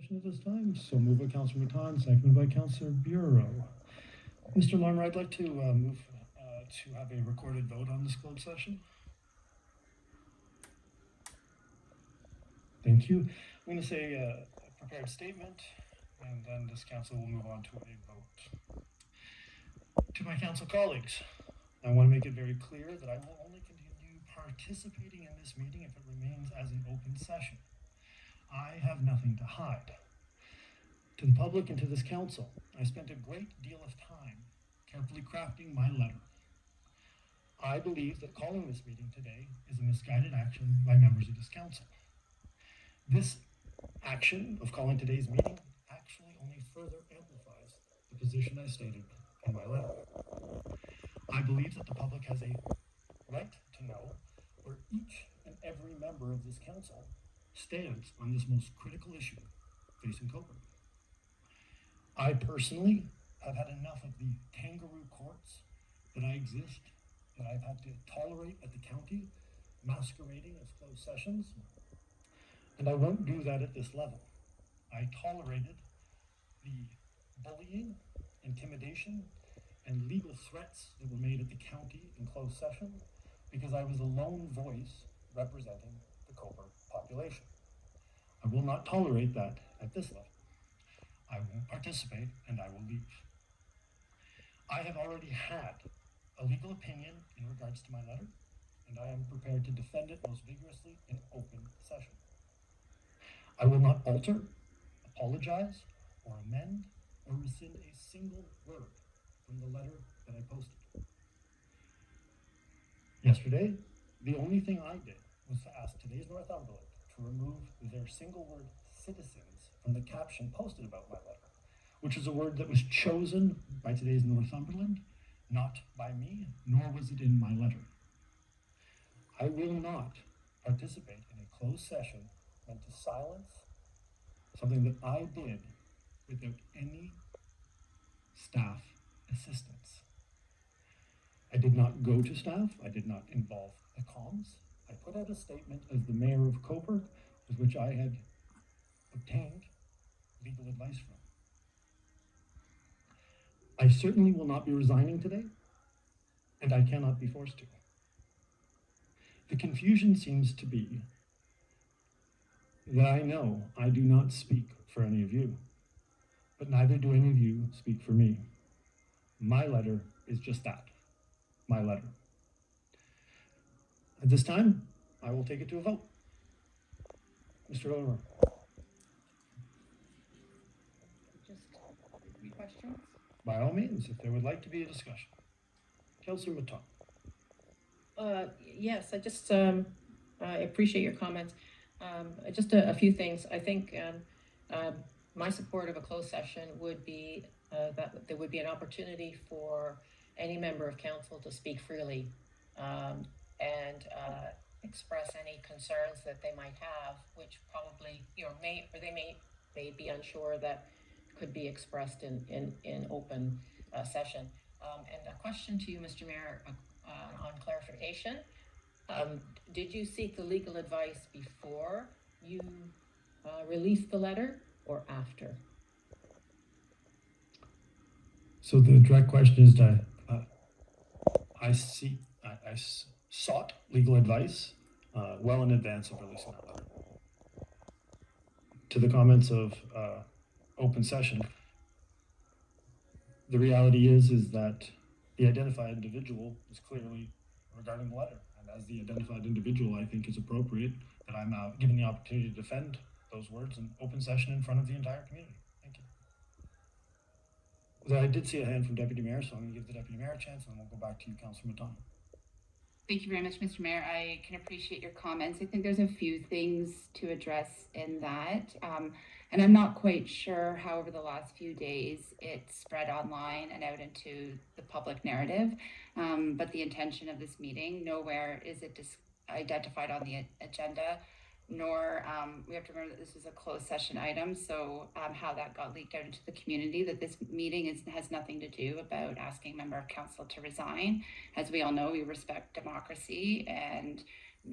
session at this time. So moved by Councillor Matan, seconded by Councillor Bureau. Mr. Larmer, I'd like to move to have a recorded vote on this closed session. Thank you. I'm going to say a prepared statement, and then this council will move on to a vote. To my council colleagues, I want to make it very clear that I will only continue participating in this meeting if it remains as an open session. I have nothing to hide. To the public and to this council, I spent a great deal of time carefully crafting my letter. I believe that calling this meeting today is a misguided action by members of this council. This action of calling today's meeting actually only further amplifies the position I stated in my letter. I believe that the public has a right to know where each and every member of this council stands on this most critical issue facing Cobourg. I personally have had enough of the kangaroo courts that I've had to tolerate at the county, masquerading as closed sessions, and I won't do that at this level. I tolerated the bullying, intimidation, and legal threats that were made at the county in closed session because I was a lone voice representing the Cobourg population. I will not tolerate that at this level. I won't participate, and I will leave. I have already had a legal opinion in regards to my letter, and I am prepared to defend it most vigorously in open session. I will not alter, apologize, or amend, or rescind a single word from the letter that I posted. Yesterday, the only thing I did was to ask today's Northumberland to remove their single word citizens from the caption posted about my letter, which is a word that was chosen by today's Northumberland, not by me, nor was it in my letter. I will not participate in a closed session meant to silence something that I did without any staff assistance. I did not go to staff. I did not involve the comms. I put out a statement as the mayor of Cobourg, with which I had obtained legal advice from. I certainly will not be resigning today, and I cannot be forced to. The confusion seems to be that I know I do not speak for any of you, but neither do any of you speak for me. My letter is just that, my letter. At this time, I will take it to a vote. Mr. Larmer. Just any questions? By all means, if there would like to be a discussion. Councillor Matan. Yes, I just I appreciate your comments. Just a few things. I think my support of a closed session would be that there would be an opportunity for any member of council to speak freely and express any concerns that they might have, which probably may be unsure that could be expressed in open session. And a question to you, Mr. Mayor, on clarification. Did you seek the legal advice before you released the letter or after? So the direct question is that I sought legal advice well in advance of releasing that letter. To the comments of open session, the reality is that the identified individual is clearly regarding the letter. And as the identified individual, I think it's appropriate that I'm given the opportunity to defend those words in open session in front of the entire community. Thank you. I did see a hand from Deputy Mayor, so I'm going to give the Deputy Mayor a chance, and then we'll go back to you, Councillor Matan. Thank you very much, Mr. Mayor. I can appreciate your comments. I think there's a few things to address in that. And I'm not quite sure how over the last few days it spread online and out into the public narrative. But the intention of this meeting, nowhere is it identified on the agenda, nor we have to remember that this is a closed session item. So how that got leaked out into the community, that this meeting has nothing to do about asking a member of council to resign. As we all know, we respect democracy and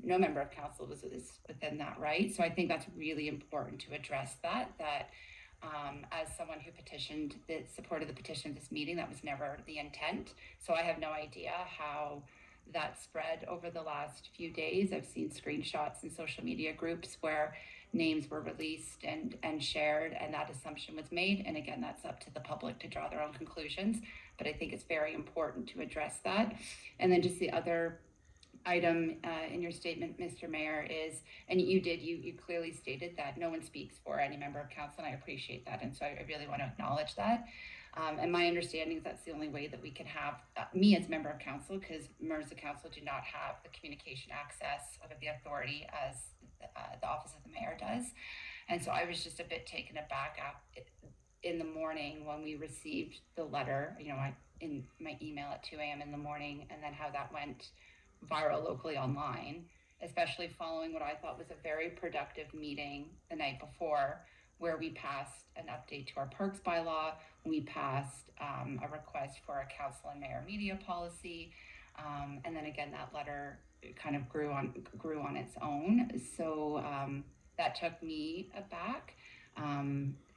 no member of council is within that right. So I think that's really important to address that as someone who supported the petition of this meeting, that was never the intent. So I have no idea how that spread over the last few days. I've seen screenshots in social media groups where names were released and shared, and that assumption was made. And again, that's up to the public to draw their own conclusions. But I think it's very important to address that. And then just the other item in your statement, Mr. Mayor, is, and you clearly stated that no one speaks for any member of council, and I appreciate that, and so I really want to acknowledge that. And my understanding is that's the only way that we can have me as member of council, because members of council do not have the communication access of the authority as the office of the mayor does. And so I was just a bit taken aback in the morning when we received the letter, in my email at 2 a.m. in the morning, and then how that went viral locally online, especially following what I thought was a very productive meeting the night before, where we passed an update to our parks bylaw. We passed a request for a council and mayor media policy. And then again, that letter kind of grew on its own. So that took me aback.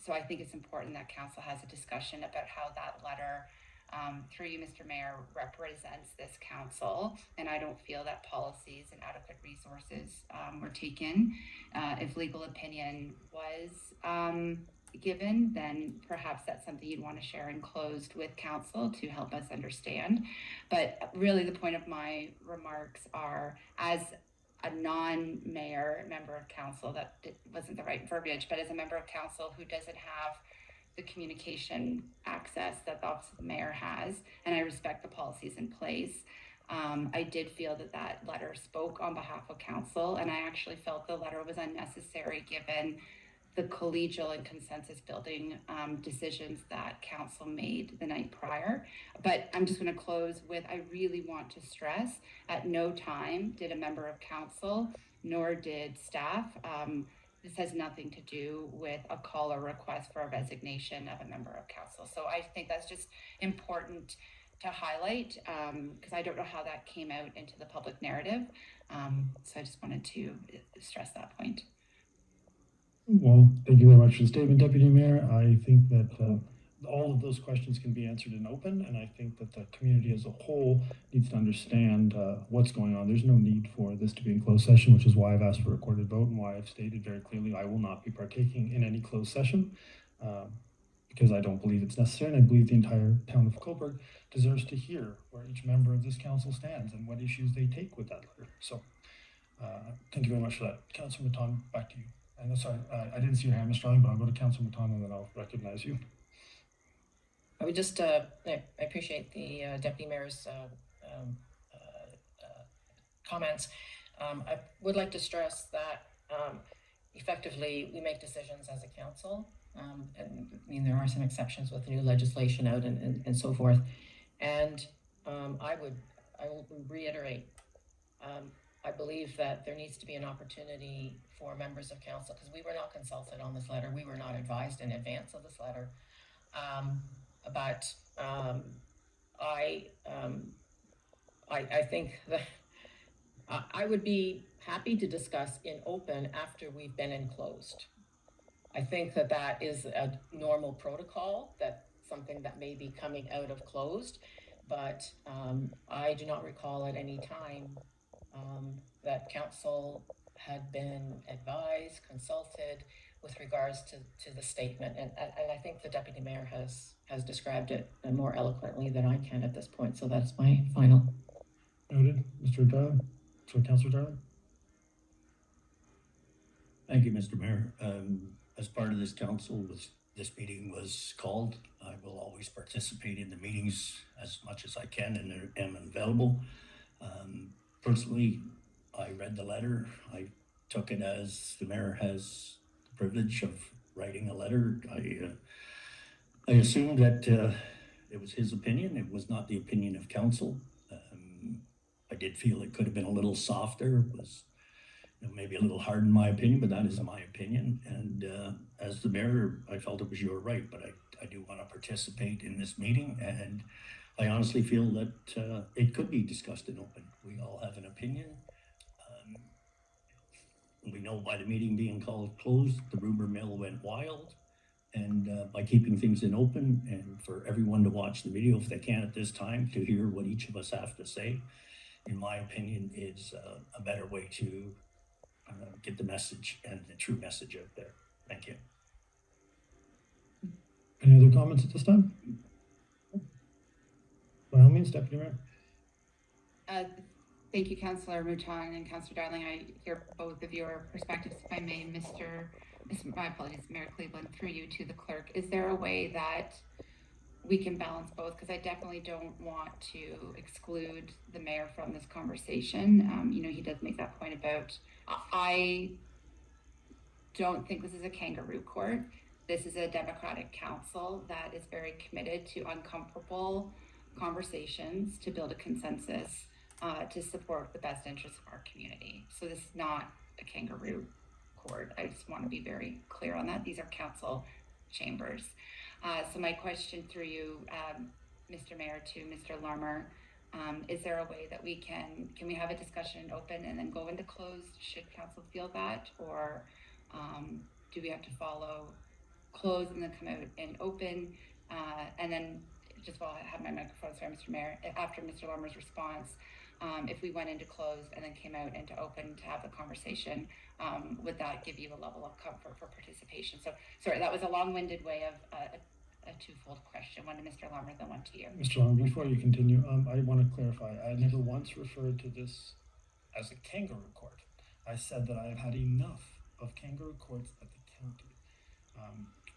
So I think it's important that council has a discussion about how that letter, through you, Mr. Mayor, represents this council, and I don't feel that policies and adequate resources were taken. If legal opinion was given, then perhaps that's something you'd want to share in closed with council to help us understand. But really the point of my remarks are, as a non-mayor member of council, that wasn't the right verbiage, but as a member of council who doesn't have the communication access that the office of the mayor has, and I respect the policies in place. I did feel that letter spoke on behalf of council, and I actually felt the letter was unnecessary given the collegial and consensus building decisions that council made the night prior. But I'm just going to close with, I really want to stress, at no time did a member of council nor did staff, this has nothing to do with a call or request for a resignation of a member of council. So I think that's just important to highlight, because I don't know how that came out into the public narrative. So I just wanted to stress that point. Well, thank you very much for the statement, Deputy Mayor. I think that all of those questions can be answered in open, and I think that the community as a whole needs to understand what's going on. There's no need for this to be in closed session, which is why I've asked for a recorded vote and why I've stated very clearly I will not be partaking in any closed session, because I don't believe it's necessary, and I believe the entire town of Cobourg deserves to hear where each member of this council stands and what issues they take with that letter. So thank you very much for that. Councilor Matan, back to you. And sorry, I didn't see your hand, Mr. Ryan, but I'll go to Councilor Matan and then I'll recognize you. I would just, I appreciate the Deputy Mayor's comments. I would like to stress that effectively we make decisions as a council. And I mean, there are some exceptions with new legislation out and so forth. And I will reiterate, I believe that there needs to be an opportunity for members of council, because we were not consulted on this letter. We were not advised in advance of this letter. I think that I would be happy to discuss in open after we've been enclosed. I think that is a normal protocol, that something that may be coming out of closed, but I do not recall at any time that council had been advised, consulted with regards to the statement. And I think the Deputy Mayor has described it more eloquently than I can at this point. So that's my final. Noted. Mr. Darling? Sorry, Councilor Darling? Thank you, Mr. Mayor. As part of this council, this meeting was called. I will always participate in the meetings as much as I can and am available. Personally, I read the letter. I took it as the mayor has the privilege of writing a letter. I assumed that it was his opinion. It was not the opinion of council. I did feel it could have been a little softer. It was maybe a little hard in my opinion, but that is my opinion. And as the mayor, I felt it was your right, but I do want to participate in this meeting, and I honestly feel that it could be discussed in open. We all have an opinion. we know by the meeting being called closed, the rumor mill went wild. And by keeping things in open and for everyone to watch the video if they can at this time to hear what each of us have to say, in my opinion, is a better way to get the message and the true message out there. Thank you. Any other comments at this time? By all means, Deputy Mayor. Thank you, Councillor Mouton and Councillor Darling. I hear both of your perspectives. If I may, my apologies, Mayor Cleveland, through you to the clerk. Is there a way that we can balance both? Because I definitely don't want to exclude the mayor from this conversation. You know, he does make that point about, I don't think this is a kangaroo court. This is a democratic council that is very committed to uncomfortable conversations to build a consensus to support the best interests of our community. So this is not a kangaroo court. I just want to be very clear on that. These are council chambers. So my question through you, Mr. Mayor, to Mr. Larmer, is there a way that we can we have a discussion open and then go into closed should council feel that, or do we have to follow close and then come out and open? And then just while I have my microphone, sorry, Mr. Mayor, after Mr. Larmer's response, if we went into closed and then came out into open to have the conversation, would that give you a level of comfort for participation? So sorry, that was a long-winded way of a twofold question, one to Mr. Larmer, then one to you. Mr. Larmer, before you continue, I want to clarify, I never once referred to this as a kangaroo court. I said that I have had enough of kangaroo courts at the county.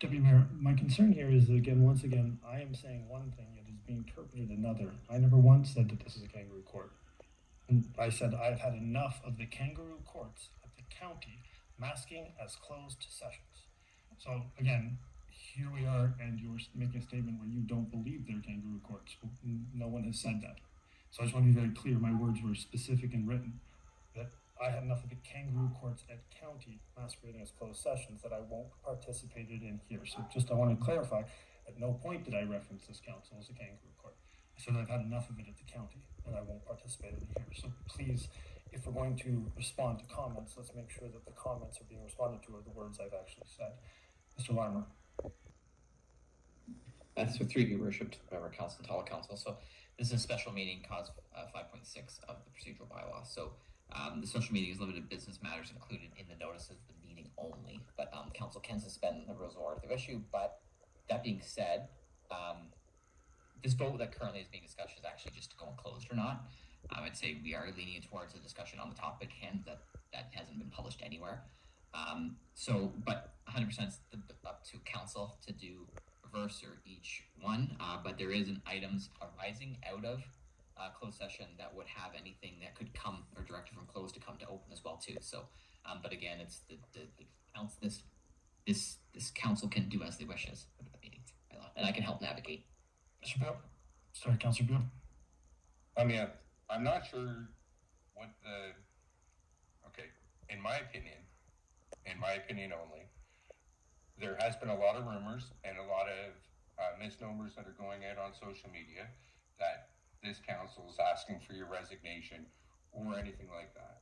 Deputy Mayor, my concern here is that, again, once again, I am saying one thing, it is being interpreted another. I never once said that this is a kangaroo court. And I said I've had enough of the kangaroo courts at the county masking as closed sessions. So again, here we are, and you're making a statement where you don't believe they're kangaroo courts. No one has said that. So I just want to be very clear, my words were specific and written, that I had enough of the kangaroo courts at county masquerading as closed sessions that I won't participate in here. So just I want to clarify, at no point did I reference this council as a kangaroo court. I said I've had enough of it at the county and I won't participate in here. So please, if we're going to respond to comments, let's make sure that the comments are being responded to are the words I've actually said. Mr. Larmer. So through your worship, member council and telecouncil. So this is a special meeting, cause 5.6 of the procedural bylaw. So the special meeting is limited business matters included in the notice of the meeting only, but council can suspend the rules of order if issue. But that being said, this vote that currently is being discussed is actually just to go closed or not. I'd say we are leaning towards a discussion on the topic, and that hasn't been published anywhere. But 100% up to council to do reverse or each one. But there is an items arising out of closed session that would have anything that could come or directed from closed to come to open as well too. So, but again, it's the council. This council can do as they wishes with the meetings, and I can help navigate. Mr. Bill. Sorry, Councillor Bill. I mean, I'm not sure what in my opinion only, there has been a lot of rumors and a lot of misnomers that are going out on social media that this council is asking for your resignation or anything like that.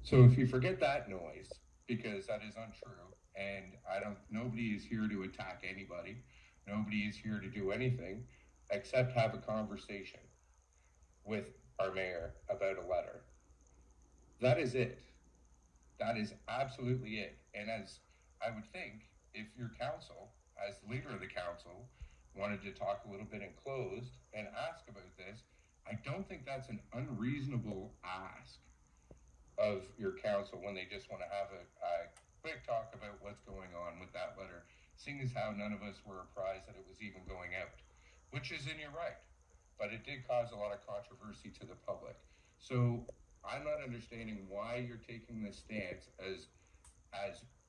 So if you forget that noise, because that is untrue, and nobody is here to attack anybody, nobody is here to do anything except have a conversation with our mayor about a letter. That is it. That is absolutely it. And as I would think, if your council, as the leader of the council, wanted to talk a little bit in closed and ask about this, I don't think that's an unreasonable ask of your council when they just want to have a quick talk about what's going on with that letter, seeing as how none of us were apprised that it was even going out, which is in your right, but it did cause a lot of controversy to the public. So I'm not understanding why you're taking this stance as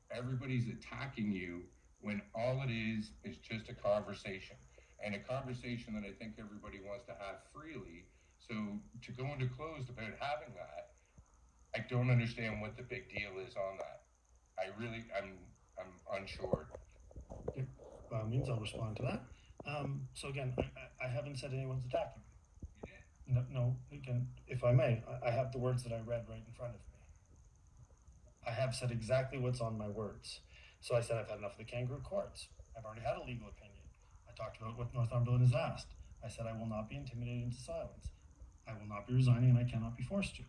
everybody's attacking you when all it is just a conversation, and a conversation that I think everybody wants to have freely. So to go into closed about having that, I don't understand what the big deal is on that. I'm unsure. By all means, I'll respond to that. So again, I haven't said anyone's attacking me. No, again, if I may, I have the words that I read right in front of me. I have said exactly what's on my words. So I said I've had enough of the kangaroo courts. I've already had a legal opinion. I talked about what Northumberland has asked. I said I will not be intimidated into silence. I will not be resigning, and I cannot be forced to.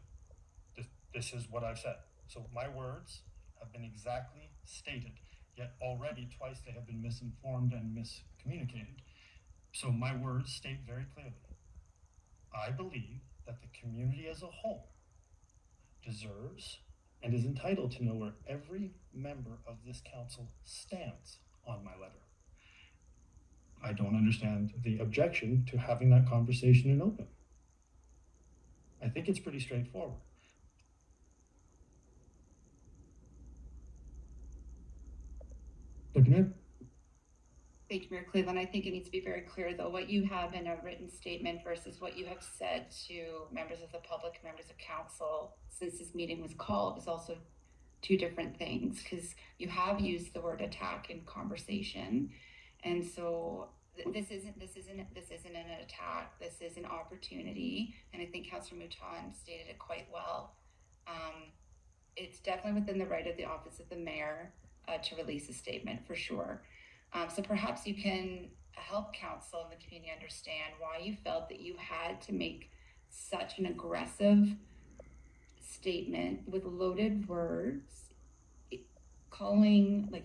This is what I've said. So my words have been exactly stated, yet already twice they have been misinformed and miscommunicated. So my words state very clearly, I believe that the community as a whole deserves and is entitled to know where every member of this council stands on my letter. I don't understand the objection to having that conversation in open. I think it's pretty straightforward. Deputy Mayor? Thank you, Mayor Cleveland. I think it needs to be very clear, though, what you have in a written statement versus what you have said to members of the public, members of council, since this meeting was called, is also two different things, because you have used the word attack in conversation. And so this isn't an attack. This is an opportunity. And I think Councillor Mouton stated it quite well. It's definitely within the right of the office of the mayor to release a statement, for sure. So perhaps you can help council and the community understand why you felt that you had to make such an aggressive statement with loaded words,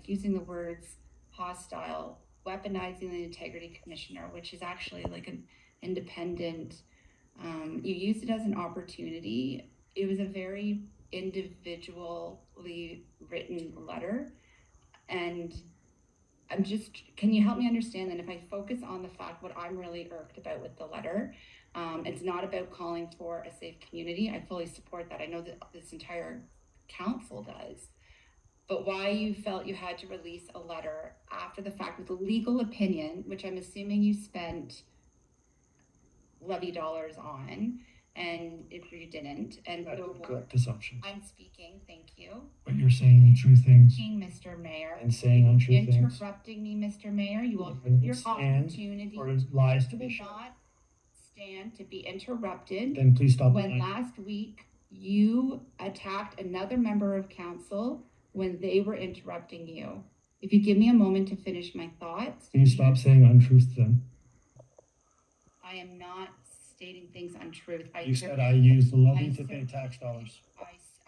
using the words hostile, weaponizing the integrity commissioner, which is actually like an independent. You used it as an opportunity. It was a very individually written letter, and can you help me understand that if I focus on the fact what I'm really irked about with the letter, it's not about calling for a safe community. I fully support that. I know that this entire council does. But why you felt you had to release a letter after the fact with a legal opinion, which I'm assuming you spent levy dollars on, and if you didn't, and That's a correct assumption. I'm speaking, thank you. But you're saying true things. Mr. Mayor. And saying untrue things. Interrupting me, Mr. Mayor. You will And your stand opportunity. for lies to You be will shown. not stand to be interrupted. Then please stop. When last week you attacked another member of council when they were interrupting you. If you give me a moment to finish my thoughts. Can you stop saying untruths then? I am not stating things untruth. You said I used the levy to pay tax dollars.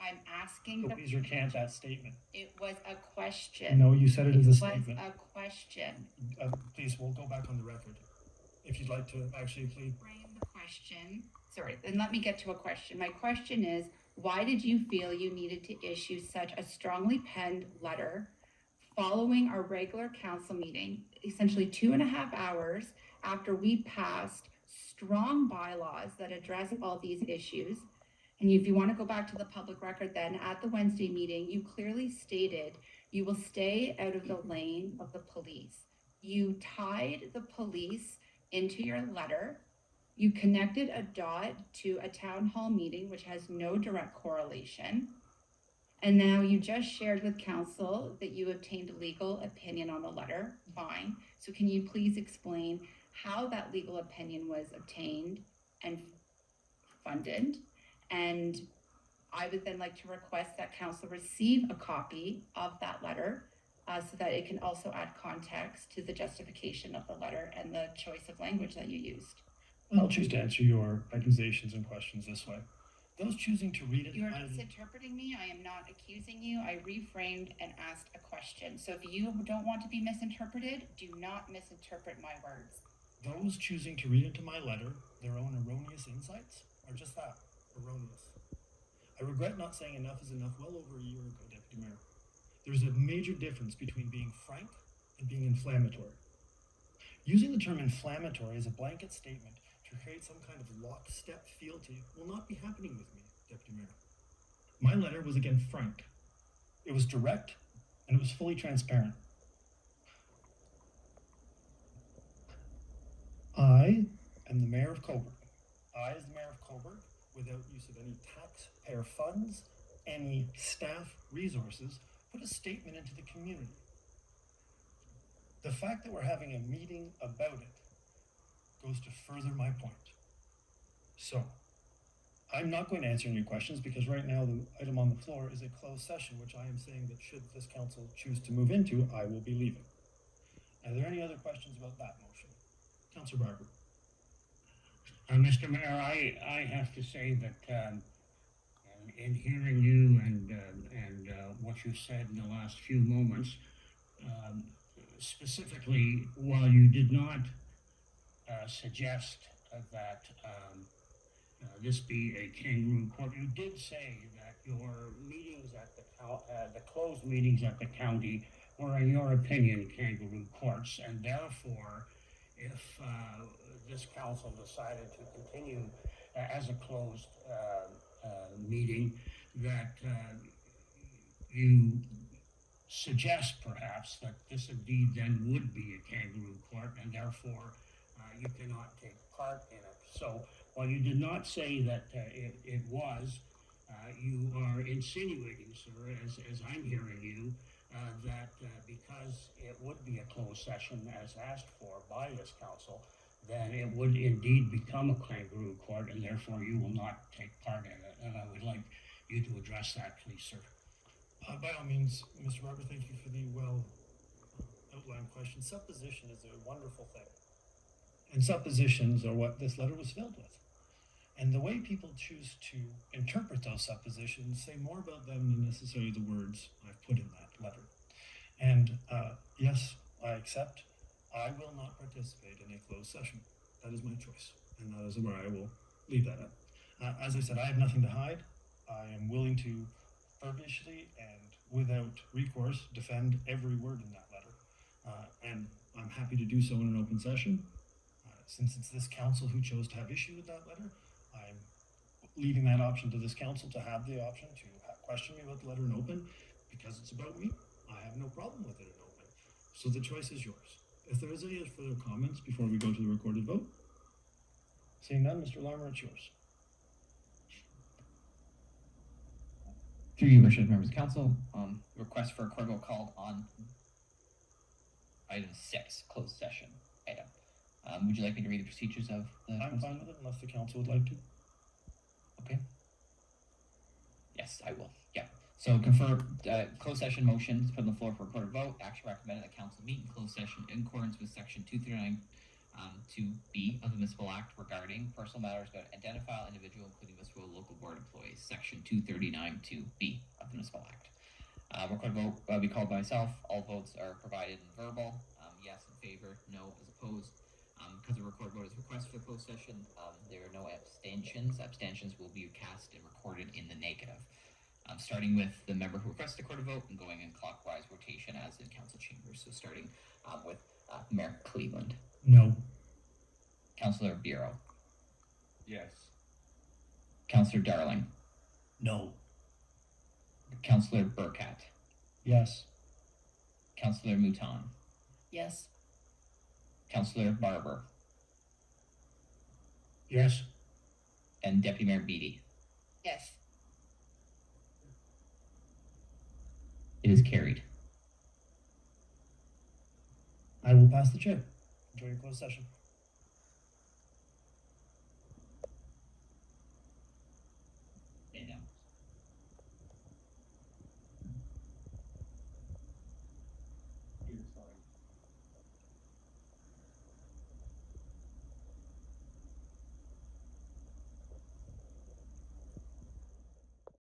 I'm asking. So please recant that statement. It was a question. No, you said it as a statement. It was a question. Please, we'll go back on the record. If you'd like to actually please. Frame the question. Sorry, then let me get to a question. My question is, why did you feel you needed to issue such a strongly penned letter following our regular council meeting, essentially 2.5 hours after we passed strong bylaws that address all these issues? And if you want to go back to the public record, then at the Wednesday meeting, you clearly stated you will stay out of the lane of the police. You tied the police into your letter. You connected a dot to a town hall meeting, which has no direct correlation. And now you just shared with council that you obtained a legal opinion on the letter. Fine. So can you please explain how that legal opinion was obtained and funded? And I would then like to request that council receive a copy of that letter so that it can also add context to the justification of the letter and the choice of language that you used. I'll choose to answer your accusations and questions this way. Those choosing to read it. You are misinterpreting me. I am not accusing you. I reframed and asked a question. So if you don't want to be misinterpreted, do not misinterpret my words. Those choosing to read into my letter their own erroneous insights are just that. Erroneous. I regret not saying enough is enough well over a year ago, Deputy Mayor. There's a major difference between being frank and being inflammatory. Using the term inflammatory as a blanket statement to create some kind of lockstep fealty will not be happening with me, Deputy Mayor. My letter was again frank. It was direct and it was fully transparent. I am the Mayor of Cobourg. I, as the Mayor of Cobourg, without use of any taxpayer funds, any staff resources, put a statement into the community. The fact that we're having a meeting about it goes to further my point. So, I'm not going to answer any questions because right now the item on the floor is a closed session, which I am saying that should this council choose to move into, I will be leaving. Are there any other questions about that motion? Councillor Barber. Mr. Mayor, I have to say that in hearing you and what you said in the last few moments, specifically, while you did not suggest that this be a kangaroo court, you did say that your meetings at the closed meetings at the county were, in your opinion, kangaroo courts, and therefore, if this council decided to continue as a closed meeting, that you suggest perhaps that this indeed then would be a kangaroo court, and therefore you cannot take part in it. So while you did not say that it was, you are insinuating, sir, as I'm hearing you, that because it would be a closed session as asked for by this council, then it would indeed become a kangaroo court, and therefore you will not take part in it. And I would like you to address that, please, sir. By all means, Mr. Barber, thank you for the well outlined question. Supposition is a wonderful thing. And suppositions are what this letter was filled with. And the way people choose to interpret those suppositions say more about them than necessarily the words I've put in that letter. And yes, I accept. I will not participate in a closed session. That is my choice. And that is where I will leave that at. As I said, I have nothing to hide. I am willing to feverishly and without recourse defend every word in that letter. And I'm happy to do so in an open session. Since it's this council who chose to have issue with that letter, I'm leaving that option to this council to have the option to question me about the letter in open. Because it's about me, I have no problem with it in open. So the choice is yours. If there is any further comments before we go to the recorded vote, seeing none, Mr. Larmer, it's yours. Through you, worship members of council, request for a court vote called on item 6, closed session item. Would you like me to read the procedures of the? I'm fine with it unless the council would like to. Okay. Yes, I will. Yeah. So confirm closed session motions put on the floor for recorded vote. Action recommended that council meet in closed session in accordance with section 239 2B of the Municipal Act regarding personal matters about identifiable individual, including municipal local board employees. Section 239 2B of the Municipal Act. Recorded vote will be called by myself. All votes are provided in verbal. Yes in favor, no as opposed. Because the recorded vote is requested for the closed session, there are no abstentions. Abstentions will be cast and recorded in the negative. Starting with the member who requested the recorded vote and going in clockwise rotation as in council chambers. So starting with Mayor Cleveland. No. Councillor Bureau. Yes. Councillor Darling. No. Councillor Burkett. Yes. Councillor Mouton. Yes. Councillor Barber. Yes. And Deputy Mayor Beattie. Yes. It is carried. I will pass the chair. Enjoy your closed session.